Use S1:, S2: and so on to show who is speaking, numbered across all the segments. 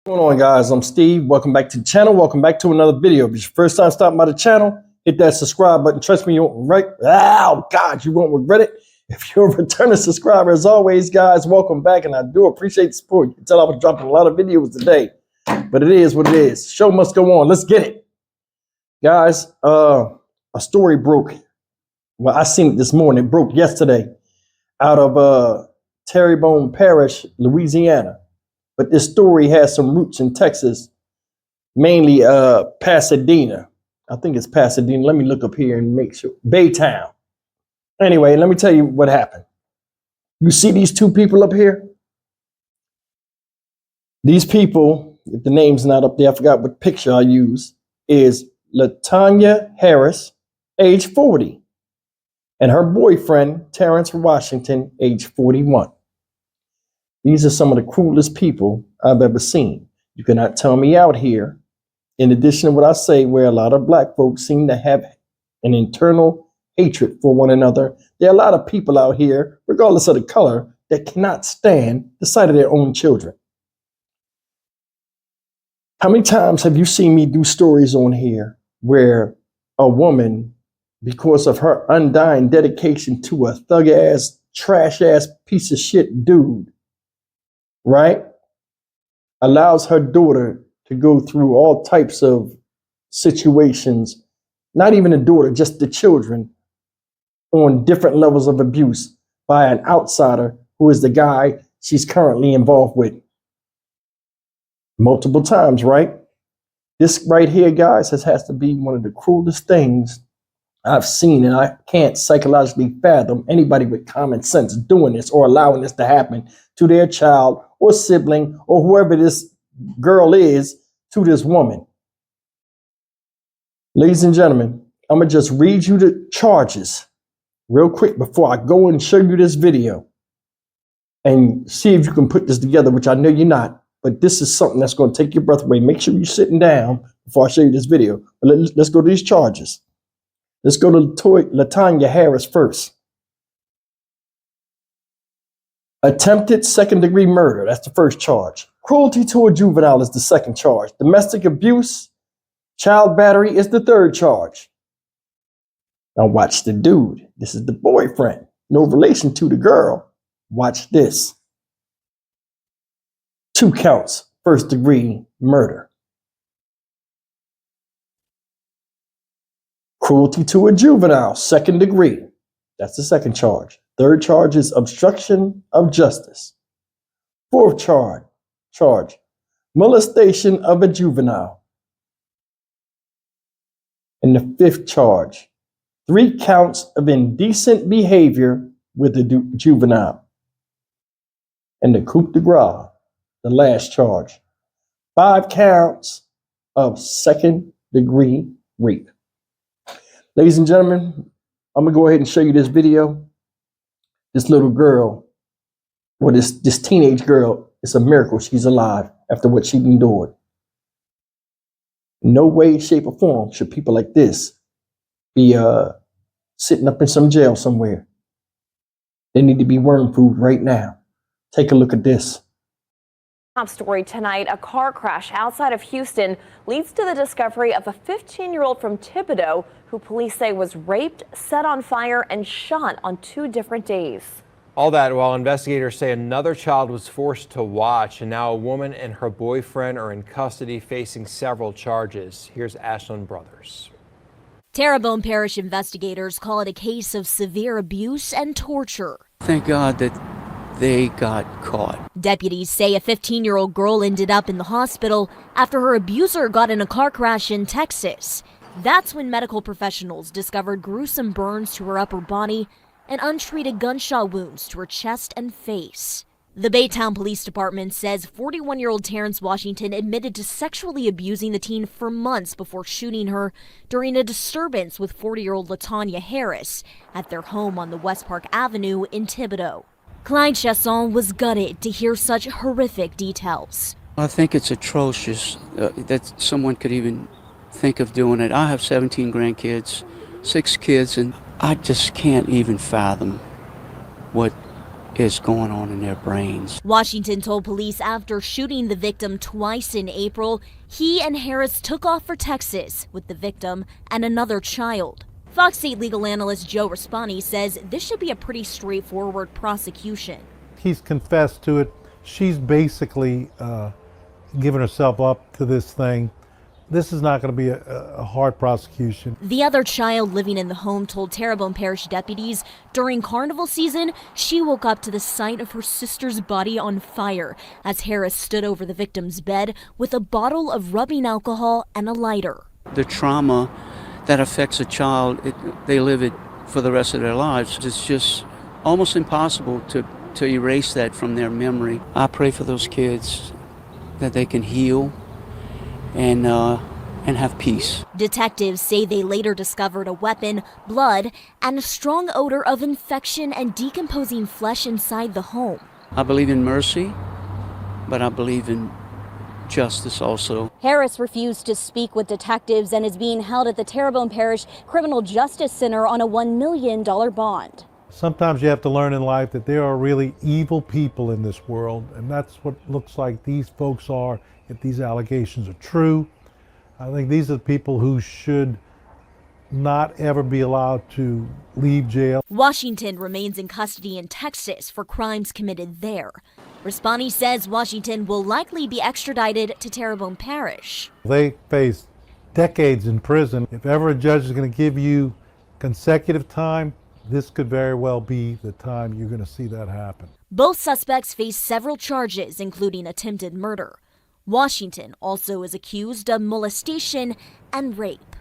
S1: What's going on, guys? I'm Steve. Welcome back to the channel. Welcome back to another video. If it's your first time stopping by the channel, hit that subscribe button. Trust me, you won't regret it. If you're a returning subscriber, as always, guys, welcome back, and I do appreciate the support. You can tell I was dropping a lot of videos today, but it is what it is. Show must go on. Let's get it, guys. A story broke. Well, I seen it this morning. It broke yesterday out of Terrebonne Parish, Louisiana. But this story has some roots in Texas, mainly Pasadena. I think it's Pasadena. Let me look up here and make sure. Baytown. Anyway, let me tell you what happened. You see these two people up here? These people, if the name's not up there, I forgot what picture I used, is LaTanya Harris, age 40, and her boyfriend, Terrence Washington, age 41. These are some of the cruelest people I've ever seen. You cannot tell me out here, in addition to what I say, where a lot of black folks seem to have an internal hatred for one another. There are a lot of people out here, regardless of the color, that cannot stand the sight of their own children. How many times have you seen me do stories on here where a woman, because of her undying dedication to a thug-ass, trash-ass piece of shit dude, right, allows her daughter to go through all types of situations, not even the daughter, just the children, on different levels of abuse by an outsider who is the guy she's currently involved with. Multiple times, right? This right here, guys, has to be one of the cruelest things I've seen, and I can't psychologically fathom anybody with common sense doing this or allowing this to happen to their child or sibling or whoever this girl is to this woman. Ladies and gentlemen, I'm going to just read you the charges real quick before I go and show you this video and see if you can put this together, which I know you're not, but this is something that's going to take your breath away. Make sure you're sitting down before I show you this video. But let's go to these charges. Let's go to LaTanya Harris first. Attempted second-degree murder, that's the first charge. Cruelty to a juvenile is the second charge. Domestic abuse, child battery is the third charge. Now watch the dude. This is the boyfriend. No relation to the girl. Watch this. 2 counts, first-degree murder. Cruelty to a juvenile, second degree. That's the second charge. Third charge is obstruction of justice. Fourth charge, molestation of a juvenile. And the fifth charge, 3 counts of indecent behavior with a juvenile. And the coup de grace, the last charge, 5 counts of second degree rape. Ladies and gentlemen, I'm gonna go ahead and show you this video. This little girl, or this teenage girl, it's a miracle she's alive after what she endured. No way, shape, or form should people like this be sitting up in some jail somewhere. They need to be worm food right now. Take a look at this.
S2: Top story tonight, a car crash outside of Houston leads to the discovery of a 15-year-old from Thibodaux who police say was raped, set on fire, and shot on 2 different days.
S3: All that while investigators say another child was forced to watch, and now a woman and her boyfriend are in custody facing several charges. Here's Ashland Brothers.
S4: Terrebonne Parish investigators call it a case of severe abuse and torture.
S5: Thank God that they got caught.
S4: Deputies say a 15-year-old girl ended up in the hospital after her abuser got in a car crash in Texas. That's when medical professionals discovered gruesome burns to her upper body and untreated gunshot wounds to her chest and face. The Baytown Police Department says 41-year-old Terrence Washington admitted to sexually abusing the teen for months before shooting her during a disturbance with 40-year-old LaTanya Harris at their home on the West Park Avenue in Thibodaux. Clyde Chasson was gutted to hear such horrific details.
S5: I think it's atrocious that someone could even think of doing it. I have 17 grandkids, 6 kids, and I just can't even fathom what is going on in their brains.
S4: Washington told police after shooting the victim twice in April, he and Harris took off for Texas with the victim and another child. Fox 8 legal analyst Joe Raspani says this should be a pretty straightforward prosecution.
S6: He's confessed to it. She's basically given herself up to this thing. This is not going to be a hard prosecution.
S4: The other child living in the home told Terrebonne Parish deputies during carnival season, she woke up to the sight of her sister's body on fire as Harris stood over the victim's bed with a bottle of rubbing alcohol and a lighter.
S5: The trauma that affects a child, they live it for the rest of their lives. It's just almost impossible to erase that from their memory. I pray for those kids that they can heal and have peace.
S4: Detectives say they later discovered a weapon, blood, and a strong odor of infection and decomposing flesh inside the home.
S5: I believe in mercy, but I believe in justice also.
S7: Harris refused to speak with detectives and is being held at the Terrebonne Parish Criminal Justice Center on a $1 million bond.
S6: Sometimes you have to learn in life that there are really evil people in this world, and that's what looks like these folks are if these allegations are true. I think these are the people who should not ever be allowed to leave jail.
S4: Washington remains in custody in Texas for crimes committed there. Raspani says Washington will likely be extradited to Terrebonne Parish.
S6: They face decades in prison. If ever a judge is going to give you consecutive time, this could very well be the time you're going to see that happen.
S4: Both suspects face several charges, including attempted murder. Washington also is accused of molestation and rape.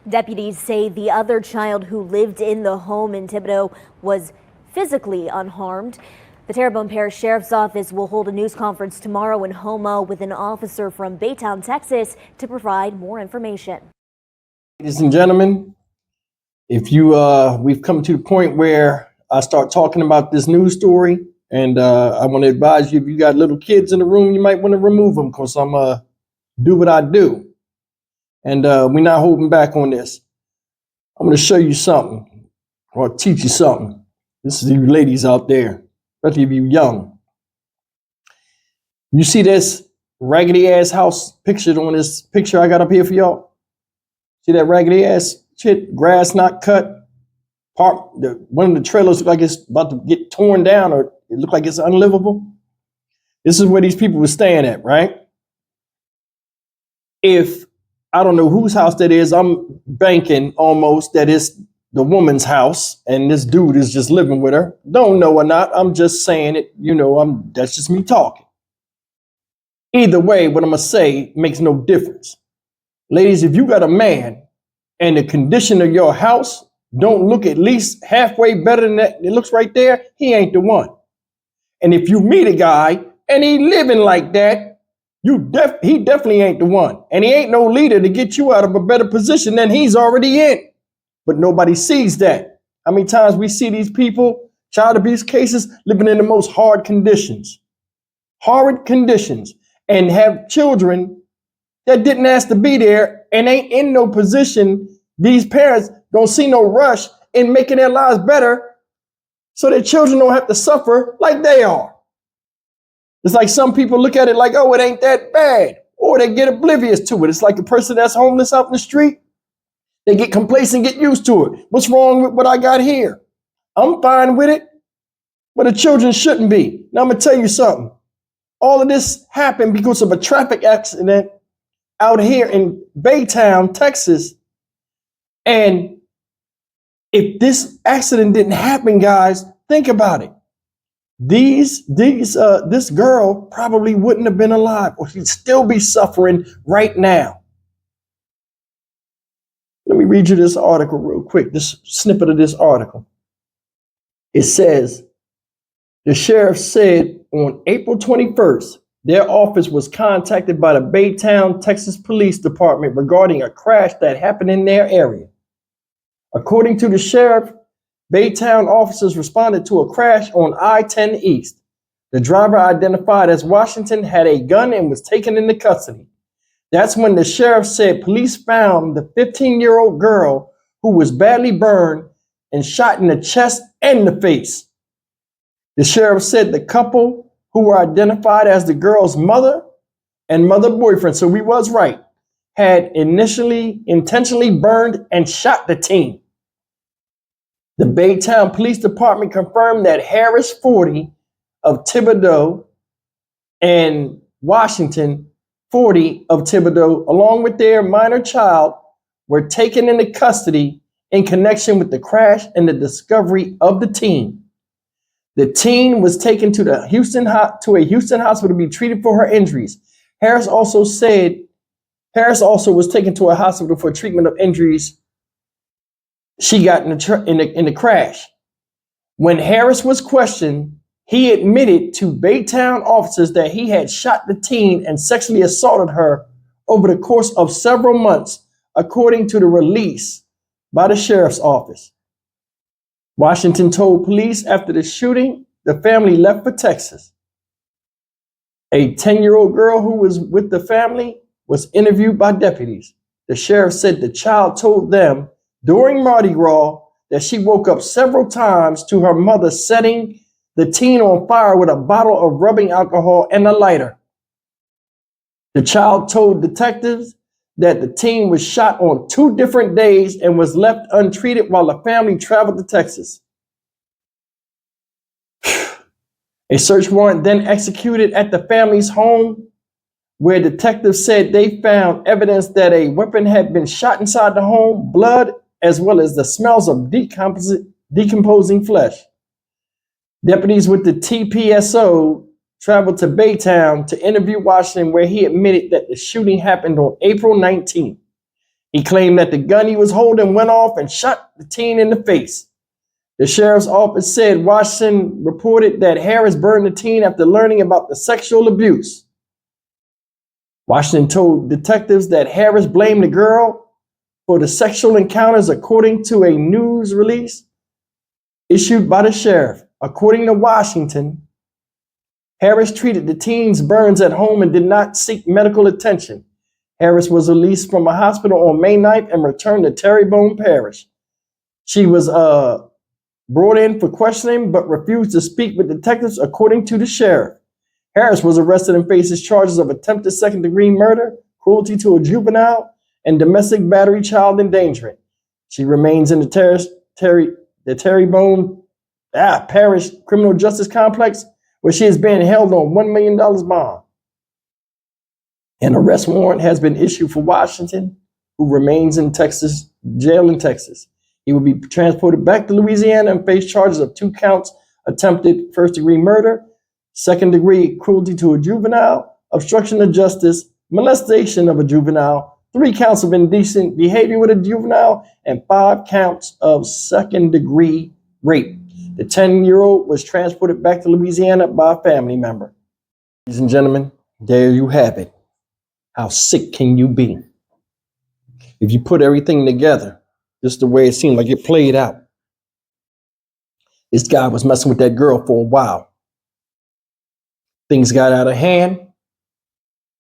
S7: Deputies say the other child who lived in the home in Thibodaux was physically unharmed. The Terrebonne Parish Sheriff's Office will hold a news conference tomorrow in Houma with an officer from Baytown, Texas, to provide more information.
S1: Ladies and gentlemen, if you we've come to the point where I start talking about this news story, and I want to advise you, if you got little kids in the room, you might want to remove them, because I'm do what I do. And we're not holding back on this. I'm going to show you something, or teach you something. This is you ladies out there, especially if you're young. You see this raggedy ass house pictured on this picture I got up here for y'all? See that raggedy ass shit, grass not cut? One of the trailers look like it's about to get torn down, or it looked like it's unlivable. This is where these people were staying at, right? If I don't know whose house that is, I'm banking almost that it's the woman's house and this dude is just living with her. Don't know or not, I'm just saying it, that's just me talking. Either way, what I'm gonna say makes no difference. Ladies, if you got a man and the condition of your house don't look at least halfway better than that it looks right there, he ain't the one. And if you meet a guy and he living like that, he definitely ain't the one. And he ain't no leader to get you out of a better position than he's already in. But nobody sees that. How many times we see these people, child abuse cases, living in the most horrid conditions, and have children that didn't ask to be there and ain't in no position. These parents don't see no rush in making their lives better so their children don't have to suffer like they are. It's like some people look at it like, oh, it ain't that bad, or they get oblivious to it. It's like a person that's homeless out in the street. They get complacent, get used to it. What's wrong with what I got here? I'm fine with it, but the children shouldn't be. Now, I'm going to tell you something. All of this happened because of a traffic accident out here in Baytown, Texas. And if this accident didn't happen, guys, think about it. This girl probably wouldn't have been alive, or she'd still be suffering right now. Let me read you this article real quick, this snippet of this article. It says, the sheriff said on April 21st, their office was contacted by the Baytown, Texas Police Department regarding a crash that happened in their area. According to the sheriff, Baytown officers responded to a crash on I-10 East. The driver, identified as Washington, had a gun and was taken into custody. That's when the sheriff said police found the 15-year-old girl who was badly burned and shot in the chest and the face. The sheriff said the couple, who were identified as the girl's mother and mother boyfriend, so we was right, had initially intentionally burned and shot the teen. The Baytown Police Department confirmed that Harris, 40, of Thibodaux, and Washington, 40, of Thibodaux, along with their minor child, were taken into custody in connection with the crash and the discovery of the teen. The teen was taken to a Houston hospital to be treated for her injuries. Harris also was taken to a hospital for treatment of injuries she got in the crash. When Harris was questioned, he admitted to Baytown officers that he had shot the teen and sexually assaulted her over the course of several months, according to the release by the sheriff's office. Washington told police after the shooting, the family left for Texas. A 10-year-old girl who was with the family was interviewed by deputies. The sheriff said the child told them during Mardi Gras that she woke up several times to her mother setting the teen on fire with a bottle of rubbing alcohol and a lighter. The child told detectives that the teen was shot on 2 different days and was left untreated while the family traveled to Texas. A search warrant then executed at the family's home, where detectives said they found evidence that a weapon had been shot inside the home, blood, as well as the smells of decomposing flesh. Deputies with the TPSO traveled to Baytown to interview Washington, where he admitted that the shooting happened on April 19th. He claimed that the gun he was holding went off and shot the teen in the face. The sheriff's office said Washington reported that Harris burned the teen after learning about the sexual abuse. Washington told detectives that Harris blamed the girl for the sexual encounters, according to a news release issued by the sheriff. According to Washington, Harris treated the teen's burns at home and did not seek medical attention. Harris was released from a hospital on May 9th and returned to Terrebonne Parish. She was brought in for questioning but refused to speak with detectives, according to the sheriff. Harris was arrested and faces charges of attempted second-degree murder, cruelty to a juvenile, and domestic battery child endangerment. She remains in the Terrebonne Parish Criminal Justice Complex, where she is being held on $1 million bond. An arrest warrant has been issued for Washington, who remains in Texas, jail in Texas. He will be transported back to Louisiana and face charges of 2 counts, attempted first-degree murder, second-degree cruelty to a juvenile, obstruction of justice, molestation of a juvenile, 3 counts of indecent behavior with a juvenile, and 5 counts of second-degree rape. The 10-year-old was transported back to Louisiana by a family member. Ladies and gentlemen, there you have it. How sick can you be? If you put everything together, just the way it seemed like it played out. This guy was messing with that girl for a while. Things got out of hand.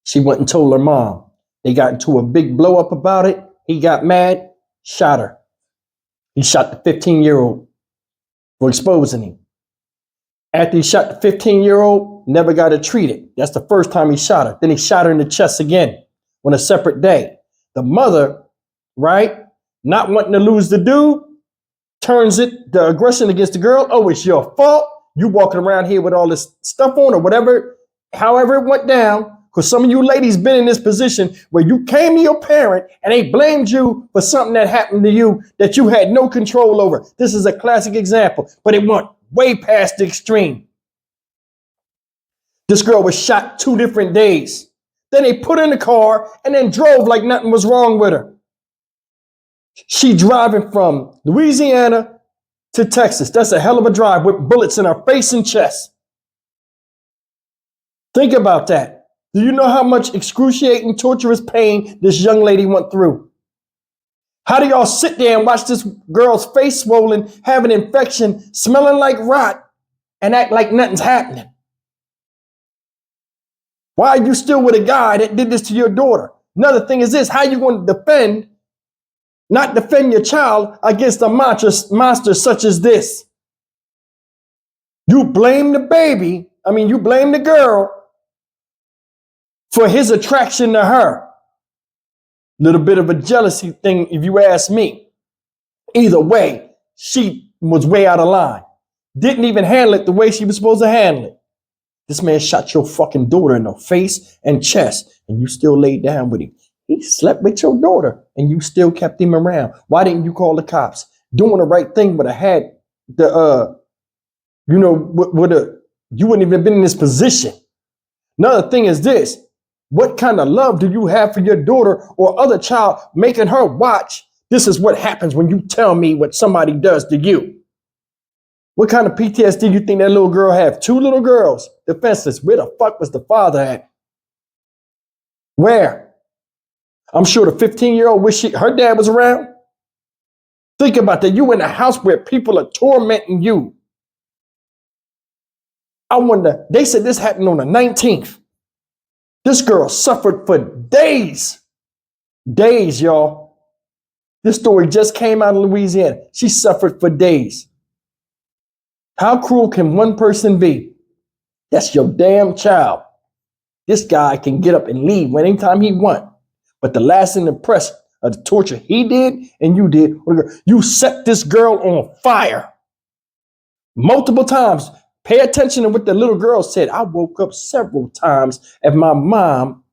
S1: She went and told her mom. They got into a big blow up about it. He got mad, shot her. He shot the 15-year-old for exposing him. After he shot the 15-year-old, never got her treated. That's the first time he shot her. Then he shot her in the chest again on a separate day. The mother, right, not wanting to lose the dude, turns the aggression against the girl. Oh, it's your fault. You walking around here with all this stuff on or whatever, however it went down. Because some of you ladies been in this position where you came to your parent and they blamed you for something that happened to you that you had no control over. This is a classic example, but it went way past the extreme. This girl was shot 2 different days. Then they put her in the car and then drove like nothing was wrong with her. She driving from Louisiana to Texas. That's a hell of a drive with bullets in her face and chest. Think about that. Do you know how much excruciating, torturous pain this young lady went through? How do y'all sit there and watch this girl's face swollen, have an infection, smelling like rot, and act like nothing's happening? Why are you still with a guy that did this to your daughter? Another thing is this: how you going to not defend your child against a monster such as this? You blame the baby, you blame the girl for his attraction to her. Little bit of a jealousy thing, if you ask me. Either way, she was way out of line. Didn't even handle it the way she was supposed to handle it. This man shot your fucking daughter in the face and chest, and you still laid down with him. He slept with your daughter, and you still kept him around. Why didn't you call the cops? Doing the right thing would have had the, you wouldn't even been in this position. Another thing is this. What kind of love do you have for your daughter or other child, making her watch? This is what happens when you tell me what somebody does to you. What kind of PTSD you think that little girl have? 2 little girls, defenseless. Where the fuck was the father at? Where? I'm sure the 15-year-old wish her dad was around. Think about that. You in a house where people are tormenting you. I wonder, they said this happened on the 19th. This girl suffered for days. Days, y'all. This story just came out of Louisiana. She suffered for days. How cruel can one person be? That's your damn child. This guy can get up and leave anytime he wants. But the lasting impression of the torture he did and you did, you set this girl on fire. Multiple times. Pay attention to what the little girl said. I woke up several times at my mom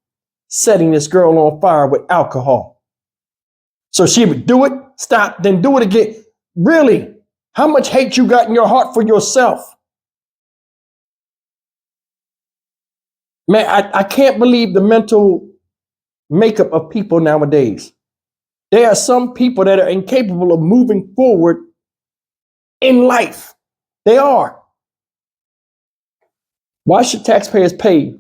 S1: setting this girl on fire with alcohol. So she would do it, stop, then do it again. Really? How much hate you got in your heart for yourself? Man, I can't believe the mental makeup of people nowadays. There are some people that are incapable of moving forward in life. They are. Why should taxpayers pay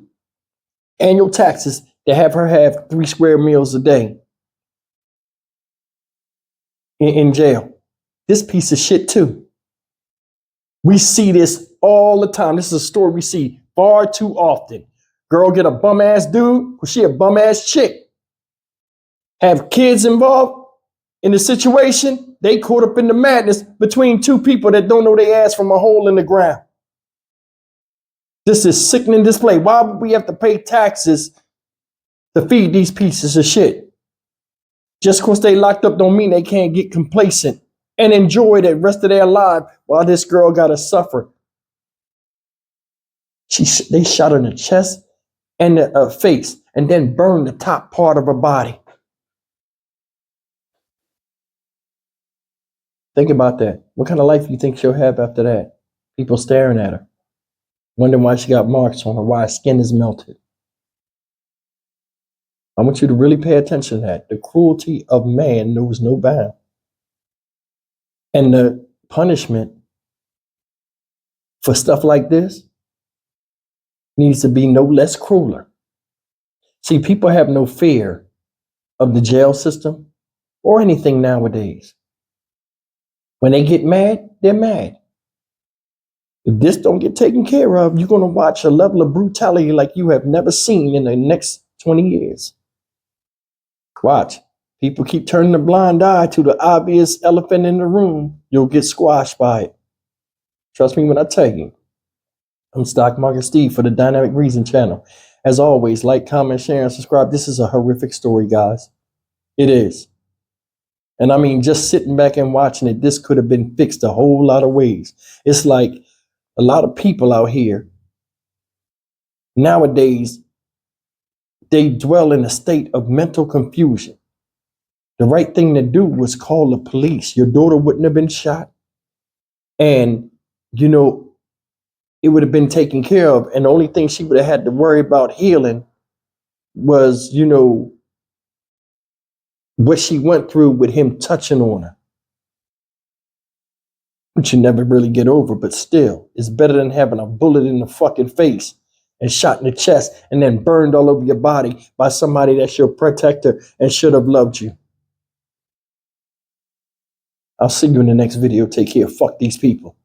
S1: annual taxes to have her have 3 square meals a day in jail? This piece of shit too. We see this all the time. This is a story we see far too often. Girl get a bum ass dude, or she a bum ass chick. Have kids involved in the situation. They caught up in the madness between 2 people that don't know their ass from a hole in the ground. This is sickening display. Why would we have to pay taxes to feed these pieces of shit? Just because they locked up don't mean they can't get complacent and enjoy the rest of their life while this girl got to suffer. They shot her in the chest and the face and then burned the top part of her body. Think about that. What kind of life do you think she'll have after that? People staring at her. Wondering why she got marks on her, why her skin is melted. I want you to really pay attention to that. The cruelty of man knows no bound. And the punishment for stuff like this needs to be no less crueler. See, people have no fear of the jail system or anything nowadays. When they get mad, they're mad. If this don't get taken care of, you're going to watch a level of brutality like you have never seen in the next 20 years. Watch. People keep turning a blind eye to the obvious elephant in the room. You'll get squashed by it. Trust me when I tell you. I'm Stock Market Steve for the Dynamic Reason channel. As always, like, comment, share, and subscribe. This is a horrific story, guys. It is. And I mean, just sitting back and watching it, this could have been fixed a whole lot of ways. It's like a lot of people out here nowadays, they dwell in a state of mental confusion. The right thing to do was call the police. Your daughter wouldn't have been shot. And, it would have been taken care of. And the only thing she would have had to worry about healing was, what she went through with him touching on her. Which you never really get over, but still, it's better than having a bullet in the fucking face and shot in the chest and then burned all over your body by somebody that's your protector and should have loved you. I'll see you in the next video. Take care. Fuck these people.